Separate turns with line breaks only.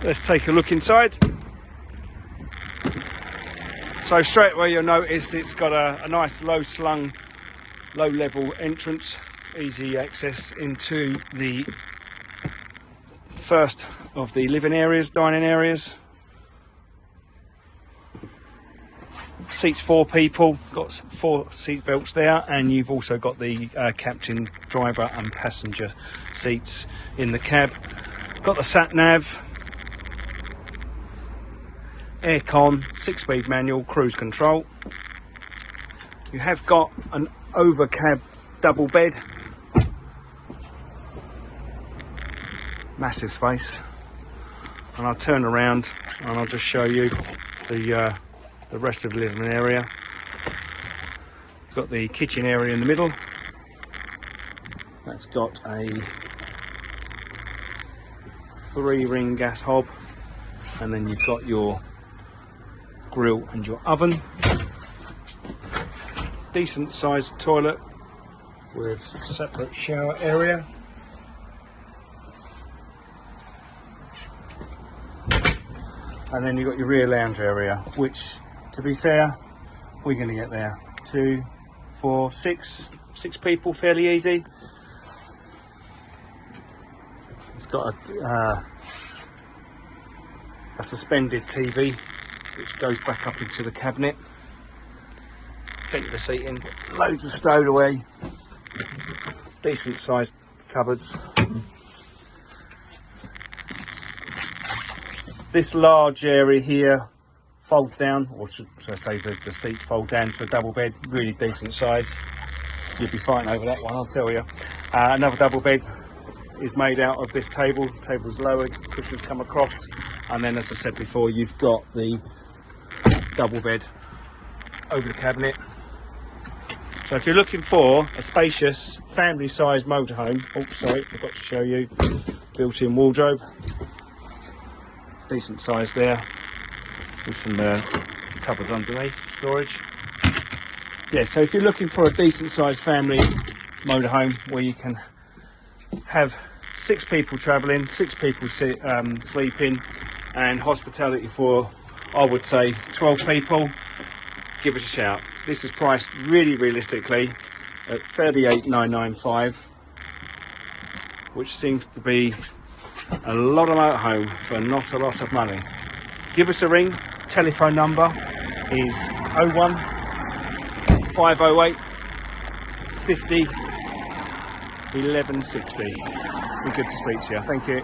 Let's take a look inside. So straight away you'll notice it's got a nice low slung, low level entrance, easy access into the first of the living areas, dining areas. Seats 4 people, got 4 seat belts there, and you've also got the captain, driver and passenger seats in the cab. Got the sat nav, aircon, 6-speed manual, cruise control. You have got an over cab double bed, massive space, and I'll turn around and I'll just show you the rest of the living area. Got the kitchen area in the middle. That's got a 3-ring gas hob, and then you've got your grill and your oven. Decent sized toilet with separate shower area. And then you've got your rear lounge area, which, to be fair, we're going to get there. 2, 4, 6 people, fairly easy. It's got a suspended TV which goes back up into the cabinet. Plenty of seating, loads of stowed away, decent sized cupboards. This large area here folds down, or should I say the seats fold down to a double bed, really decent size. You'll be fine over that one, I'll tell you. Another double bed is made out of this table. Table's lowered, cushions come across, and then, as I said before, you've got the double bed over the cabinet. So if you're looking for a spacious family sized motorhome, oh sorry, forgot to show you, built-in wardrobe, decent size there, with some cupboards underneath, storage. Yeah, so if you're looking for a decent sized family motorhome where you can have 6 people travelling, 6 people sleeping, and hospitality for, I would say, 12 people, give us a shout. This is priced really realistically at $38,995, which seems to be a lot of motorhome for not a lot of money. Give us a ring. Telephone number is 01 508 50 1160. Be good to speak to you. Thank you.